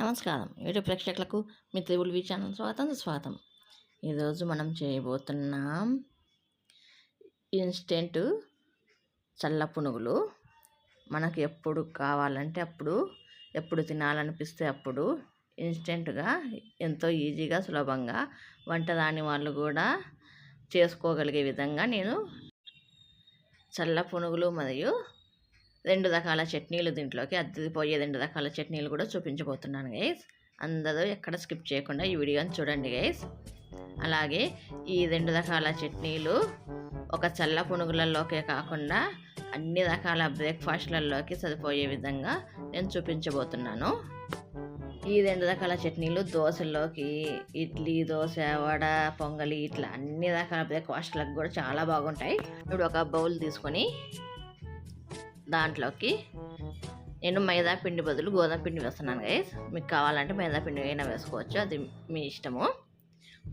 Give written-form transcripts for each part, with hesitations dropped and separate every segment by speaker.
Speaker 1: నమస్కారం యూట్యూబ్ ప్రేక్షకులకు మీ triple channel స్వాగతం. ఈరోజు మనం చేయబోతున్నాం ఇన్స్టెంట్ చల్ల పునుగులు. మనకు ఎప్పుడు కావాలంటే అప్పుడు, ఎప్పుడు తినాలనిపిస్తే అప్పుడు ఇన్స్టెంట్గా ఎంతో ఈజీగా సులభంగా వంట రాని వాళ్ళు కూడా చేసుకోగలిగే విధంగా నేను చల్ల పునుగులు మరియు 2 రకాల చట్నీలు, దీంట్లోకి అద్దిపోయే 2 రకాల చట్నీలు కూడా చూపించబోతున్నాను గైస్. అందరూ ఎక్కడ స్కిప్ చేయకుండా ఈ వీడియోని చూడండి గైస్. అలాగే ఈ 2 రకాల చట్నీలు ఒక చల్ల పునుగులలోకే కాకుండా అన్ని రకాల బ్రేక్ఫాస్ట్లలోకి సరిపోయే విధంగా నేను చూపించబోతున్నాను. ఈ 2 రకాల చట్నీలు దోశల్లోకి, ఇడ్లీ, దోశ, వడ, పొంగలి ఇట్లా అన్ని రకాల బ్రేక్ఫాస్ట్లకు కూడా చాలా బాగుంటాయి. ఇప్పుడు ఒక బౌల్ తీసుకొని దాంట్లోకి నేను మైదా పిండి బదులు గోధుమ పిండి వేస్తున్నాను గైస్. మీకు కావాలంటే మైదా పిండి అయినా వేసుకోవచ్చు, అది మీ ఇష్టము.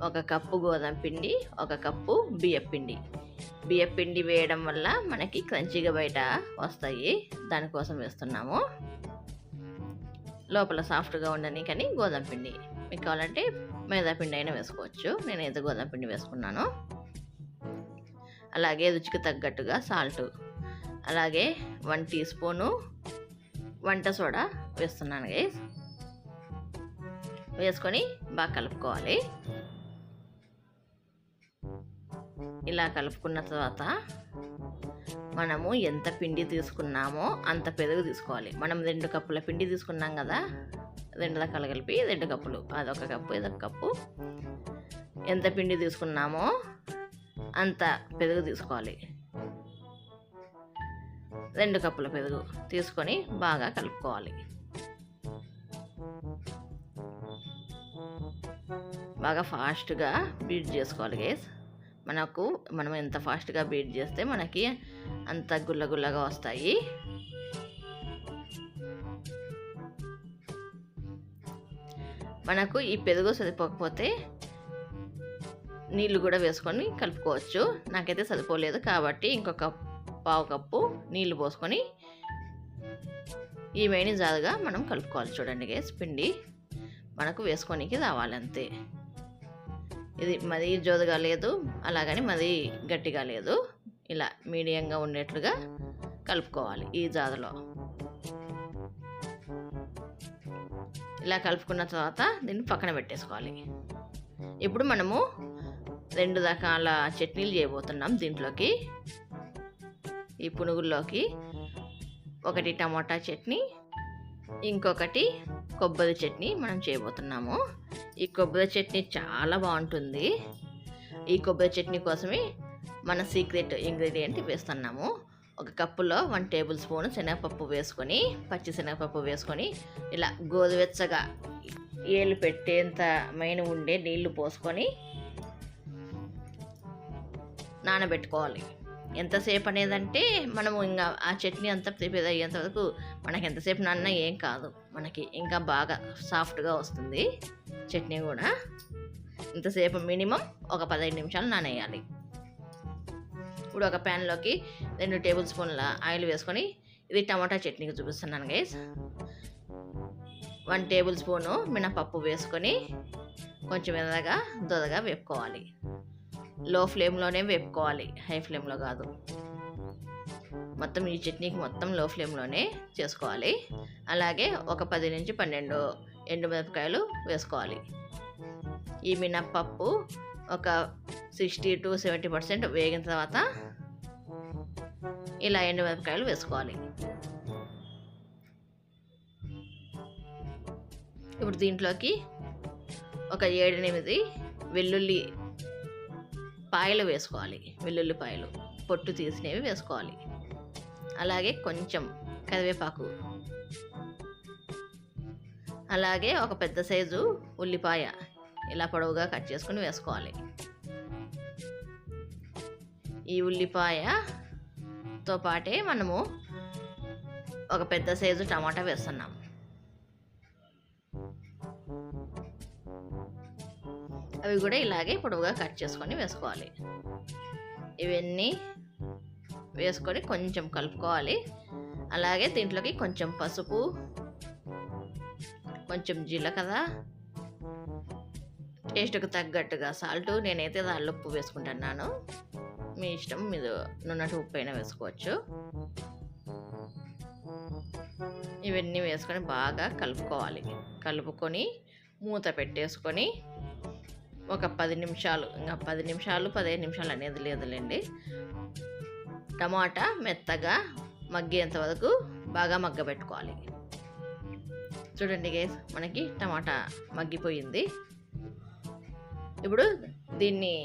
Speaker 1: 1 కప్పు గోధుమ పిండి, 1 కప్పు బియ్యం పిండి వేయడం వల్ల మనకి క్రంచీగా బయట వస్తాయి, దానికోసం వేస్తున్నాము. లోపల సాఫ్ట్గా ఉండని కానీ గోధుమ పిండి. మీకు కావాలంటే మైదా పిండి అయినా వేసుకోవచ్చు, నేనైతే గోధుమ పిండి వేసుకున్నాను. అలాగే రుచికి తగ్గట్టుగా సాల్ట్, అలాగే 1 టీ స్పూను వంట సోడా వేస్తున్నాను గైస్. వేసుకొని బాగా కలుపుకోవాలి. ఇలా కలుపుకున్న తర్వాత మనము ఎంత పిండి తీసుకున్నామో అంత పెరుగు తీసుకోవాలి. మనం 2 కప్పుల పిండి తీసుకున్నాం కదా, 2 రకాలు కలిపి 2 కప్పులు, అదొక కప్పు ఇదొక కప్పు. ఎంత పిండి తీసుకున్నామో అంత పెరుగు తీసుకోవాలి. 2 కప్పుల పెరుగు తీసుకొని బాగా కలుపుకోవాలి. బాగా ఫాస్ట్గా బీట్ చేసుకోవాలి గైస్. మనం ఎంత ఫాస్ట్గా బీట్ చేస్తే మనకి అంత గుల్లగుల్లగా వస్తాయి. మనకు ఈ పెరుగు సరిపోకపోతే నీళ్ళు కూడా వేసుకొని కలుపుకోవచ్చు. నాకైతే సరిపోలేదు కాబట్టి ఇంకొక 1/2 కప్పు నీళ్ళు పోసుకొని ఈ వేణి జారుగా మనం కలుపుకోవాలి. చూడండి గైస్, పిండి మనకు వేసుకోనికి రావాలి అంతే. ఇది మరీ జోరుగా లేదు, అలాగని మరీ గట్టిగా లేదు, ఇలా మీడియంగా ఉండేట్లుగా కలుపుకోవాలి ఈ జారులో. ఇలా కలుపుకున్న తర్వాత దీన్ని పక్కన పెట్టేసుకోవాలి. ఇప్పుడు మనము 2 రకాల చట్నీలు చేయబోతున్నాం దీంట్లోకి. ఈ పునుగుల్లోకి ఒకటి టమాటా చట్నీ, ఇంకొకటి కొబ్బరి చట్నీ మనం చేయబోతున్నాము. ఈ కొబ్బరి చట్నీ చాలా బాగుంటుంది. ఈ కొబ్బరి చట్నీ కోసమే మన సీక్రెట్ ఇంగ్రీడియంట్ వేస్తున్నాము. 1 కప్పులో 1 టేబుల్ స్పూన్ శనగపప్పు వేసుకొని, పచ్చి శనగపప్పు వేసుకొని ఇలా గోరువెచ్చగా ఏలు పెట్టేంత మైన ఉండే నీళ్లు పోసుకొని నానబెట్టుకోవాలి. ఎంతసేపు అనేదంటే మనము ఇంకా ఆ చట్నీ అంతా ప్రిపేర్ అయ్యేంత వరకు మనకి ఎంతసేపు నాన్న ఏం కాదు, మనకి ఇంకా బాగా సాఫ్ట్గా వస్తుంది చట్నీ కూడా. ఇంతసేపు మినిమం ఒక 15 నిమిషాలు నానేయాలి. ఇప్పుడు ఒక ప్యాన్లోకి 2 టేబుల్ స్పూన్ల ఆయిల్ వేసుకొని, ఇది టమాటా చట్నీకి చూపిస్తున్నాను గైస్. 1 టేబుల్ స్పూను మినపప్పు వేసుకొని కొంచెం ఎర్రగా దొరగా వేపుకోవాలి. లో ఫ్లేమ్లోనే వేపుకోవాలి, హై ఫ్లేమ్లో కాదు. మొత్తం ఈ చట్నీకి మొత్తం లో ఫ్లేమ్లోనే చేసుకోవాలి. అలాగే ఒక 10 నుంచి 12 ఎండుమిరపకాయలు వేసుకోవాలి. ఈ మినప్పప్పు ఒక 60 to 70% వేగిన తర్వాత ఇలా ఎండుమిరపకాయలు వేసుకోవాలి. ఇప్పుడు దీంట్లోకి ఒక 7-8 వెల్లుల్లి పాయలు వేసుకోవాలి. వెల్లుల్లిపాయలు పొట్టు తీసినవి వేసుకోవాలి. అలాగే కొంచెం కరివేపాకు, అలాగే ఒక పెద్ద సైజు ఉల్లిపాయ ఇలా పొడవుగా కట్ చేసుకుని వేసుకోవాలి. ఈ ఉల్లిపాయతో పాటే మనము ఒక పెద్ద సైజు టమాటా వేస్తున్నాం. అవి కూడా ఇలాగే పొడవుగా కట్ చేసుకొని వేసుకోవాలి. ఇవన్నీ వేసుకొని కొంచెం కలుపుకోవాలి. అలాగే దీంట్లోకి కొంచెం పసుపు, కొంచెం జీలకర్ర, టేస్ట్కి తగ్గట్టుగా సాల్ట్. నేనైతే దానిలో ఉప్పు వేసుకుంటున్నాను. మీ ఇష్టం, మీరు నున్నటి ఉప్పు అయినా వేసుకోవచ్చు. ఇవన్నీ వేసుకొని బాగా కలుపుకోవాలి. కలుపుకొని మూత పెట్టేసుకొని ఒక 10 నిమిషాలు, ఇంకా 10 నిమిషాలు 15 నిమిషాలు అనేది లేదులేండి, టమాటా మెత్తగా మగ్గేంత వరకు బాగా మగ్గబెట్టుకోవాలి. చూడండి గైస్, మనకి టమాటా మగ్గిపోయింది. ఇప్పుడు దీన్ని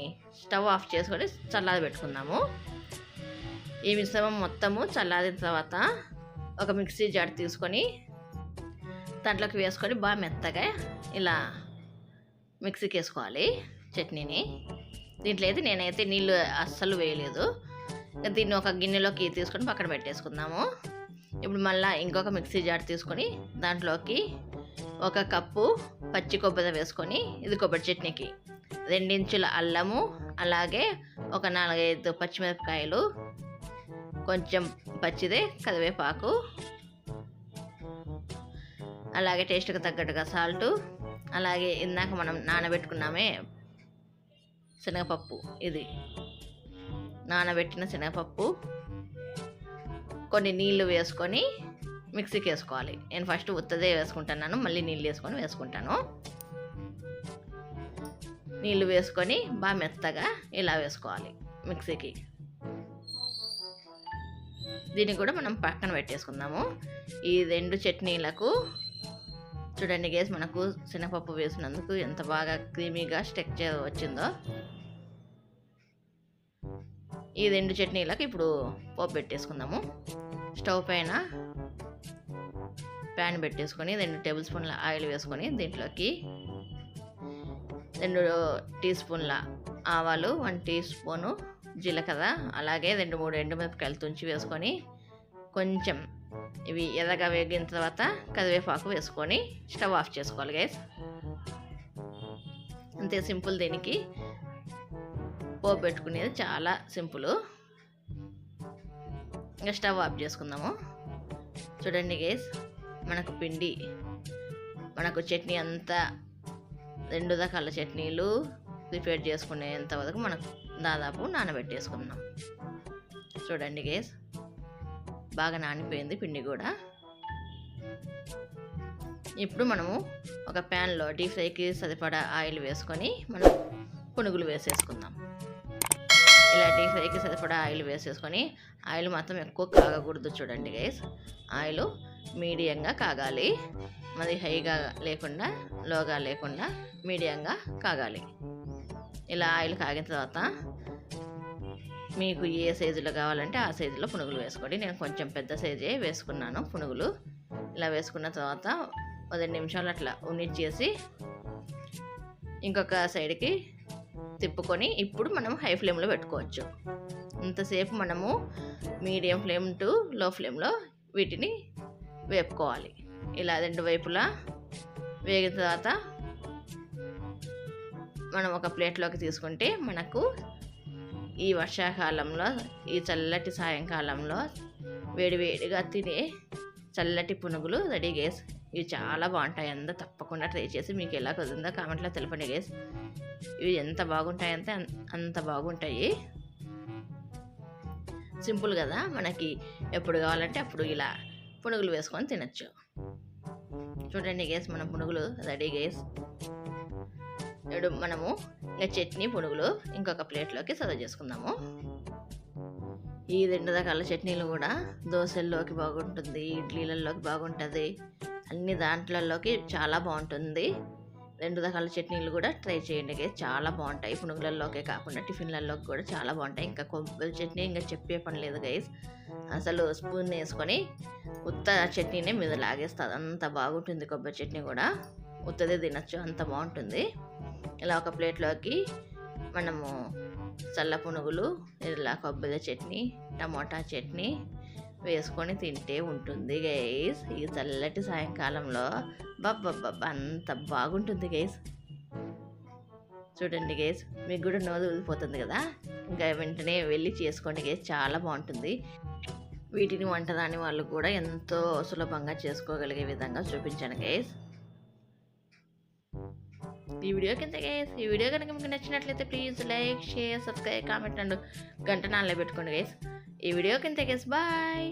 Speaker 1: స్టవ్ ఆఫ్ చేసుకొని చల్లారి పెట్టుకుందాము. ఈ మిశ్రమం మొత్తము చల్లారిన తర్వాత ఒక మిక్సీ జార్ తీసుకొని దాంట్లోకి వేసుకొని బాగా మెత్తగా ఇలా మిక్సీకి వేసుకోవాలి చట్నీని. దీంట్లో అయితే నేనైతే నీళ్ళు అస్సలు వేయలేదు. దీన్ని ఒక గిన్నెలోకి తీసుకొని పక్కన పెట్టేసుకుందాము. ఇప్పుడు మళ్ళీ ఇంకొక మిక్సీ జార్ తీసుకొని దాంట్లోకి 1 కప్పు పచ్చి కొబ్బరి వేసుకొని, ఇది కొబ్బరి చట్నీకి 2 ఇంచుల అల్లము, అలాగే ఒక 4-5 పచ్చిమిరపకాయలు, కొంచెం పచ్చిదే కరివేపాకు, అలాగే టేస్ట్కి తగ్గట్టుగా సాల్టు, అలాగే ఇందాక మనం నానబెట్టుకున్నామే శనగపప్పు, ఇది నానబెట్టిన శనగపప్పు, కొన్ని నీళ్లు వేసుకొని మిక్సీకి వేసుకోవాలి. నేను ఫస్ట్ ఉత్తదే వేసుకుంటున్నాను, మళ్ళీ నీళ్ళు వేసుకొని వేసుకుంటాను. నీళ్ళు వేసుకొని బాగా మెత్తగా ఇలా వేసుకోవాలి మిక్సీకి. దీన్ని కూడా మనం పక్కన పెట్టేసుకుందాము. ఈ 2 చట్నీలకు చూడండి గేస్, మనకు శనగపప్పు వేసినందుకు ఎంత బాగా క్రీమీగా స్ట్రక్చర్ వచ్చిందో. ఈ 2 చట్నీలకు ఇప్పుడు పోపు పెట్టేసుకుందాము. స్టవ్ పైన ప్యాన్ పెట్టేసుకొని 2 టేబుల్ స్పూన్ల ఆయిల్ వేసుకొని దీంట్లోకి 2 టీ స్పూన్ల ఆవాలు, 1 టీ స్పూను జీలకర్ర, అలాగే 2-3 ఎండుమిరపకాయలు తుంచి వేసుకొని కొంచెం ఇవి ఎర్రగా వేగిన తర్వాత కరివేపాకు వేసుకొని స్టవ్ ఆఫ్ చేసుకోవాలి గైస్. అంతే సింపుల్. దీనికి పోపు పెట్టుకునేది చాలా సింపుల్. ఇంకా స్టవ్ ఆఫ్ చేసుకుందాము. చూడండి గైస్, మనకు పిండి, మనకు చట్నీ అంతా 2 రకాల చట్నీలు ప్రిపేర్ చేసుకునేంత వరకు మనకు దాదాపు నానబెట్టేసుకుందాం. చూడండి గైస్, బాగా నానిపోయింది పిండి కూడా. ఇప్పుడు మనము ఒక ప్యాన్లో డీప్ ఫ్రైకి సరిపడా ఆయిల్ వేసుకొని మనం పునుగులు వేసేసుకుందాం. ఇలా డీప్ ఫ్రైకి సరిపడా ఆయిల్ వేసేసుకొని, ఆయిల్ మాత్రం ఎక్కువ కాగకూడదు. చూడండి గైస్, ఆయిల్ మీడియంగా కాగాలి, మరి హైగా లేకుండా లోగా లేకుండా మీడియంగా కాగాలి. ఇలా ఆయిల్ కాగిన తర్వాత మీకు ఏ సైజులో కావాలంటే ఆ సైజులో పునుగులు వేసుకోండి. నేను కొంచెం పెద్ద సైజే వేసుకున్నాను పునుగులు. ఇలా వేసుకున్న తర్వాత 10 నిమిషాలు అట్లా చేసి ఇంకొక సైడ్కి తిప్పుకొని ఇప్పుడు మనం హై ఫ్లేమ్లో పెట్టుకోవచ్చు. ఇంతసేపు మనము మీడియం ఫ్లేమ్ టు లో ఫ్లేమ్లో వీటిని వేపుకోవాలి. ఇలా 2 వైపులా వేగిన తర్వాత మనం ఒక ప్లేట్లోకి తీసుకుంటే మనకు ఈ వర్షాకాలంలో, ఈ చల్లటి సాయంకాలంలో వేడివేడిగా తినే చల్లటి పునుగులు రెడీ గేస్. ఇవి చాలా బాగుంటాయి. అందరూ తప్పకుండా ట్రై చేసి మీకు ఎలా కుదిరిందో కామెంట్లో తెలపండి గేస్. ఇవి ఎంత బాగుంటాయంటే అంత బాగుంటాయి. సింపుల్ కదా, మనకి ఎప్పుడు కావాలంటే అప్పుడు ఇలా పునుగులు వేసుకొని తినచ్చు. చూడండి గేస్, మన పునుగులు రెడీ గేస్. ఇప్పుడు మనము ఇంకా చట్నీ పునుగులు ఇంకొక ప్లేట్లోకి సర్వ్ చేసుకుందాము. ఈ 2 రకాల చట్నీలు కూడా దోశల్లోకి బాగుంటుంది, ఇడ్లీలలోకి బాగుంటుంది, అన్ని దాంట్లలోకి చాలా బాగుంటుంది. 2 రకాల చట్నీలు కూడా ట్రై చేయండి, చాలా బాగుంటాయి. పునుగులలోకే కాకుండా టిఫిన్లలోకి కూడా చాలా బాగుంటాయి. ఇంకా కొబ్బరి చట్నీ ఇంకా చెప్పే పని లేదు గైస్. అసలు స్పూన్ వేసుకొని ఉత్త చట్నీనే మీద లాగేస్తుంది, అంత బాగుంటుంది. కొబ్బరి చట్నీ కూడా ఉత్తదే తినచ్చు, అంత బాగుంటుంది. ఇలా ఒక ప్లేట్లోకి మనము చల్ల పునుగులు, ఇలా కొబ్బరి చట్నీ, టమోటా చట్నీ వేసుకొని తింటే ఉంటుంది గైస్. ఈ చల్లటి సాయంకాలంలో అంత బాగుంటుంది గైస్. చూడండి గైస్, మీకు కూడా నోరు ఊరిపోతుంది కదా, ఇంకా వెంటనే వెళ్ళి చేసుకోండి గైస్, చాలా బాగుంటుంది. వీటిని వంట రాని వాళ్ళు కూడా ఎంతో సులభంగా చేసుకోగలిగే విధంగా చూపించాను గైస్. ఈ వీడియో కింద గైస్, ఈ వీడియో కనుక మీకు నచ్చినట్లయితే please like, share, subscribe, comment and గంట నాలుగు పెట్టుకోండి గైస్. ఈ వీడియో కింద గైస్, బాయ్.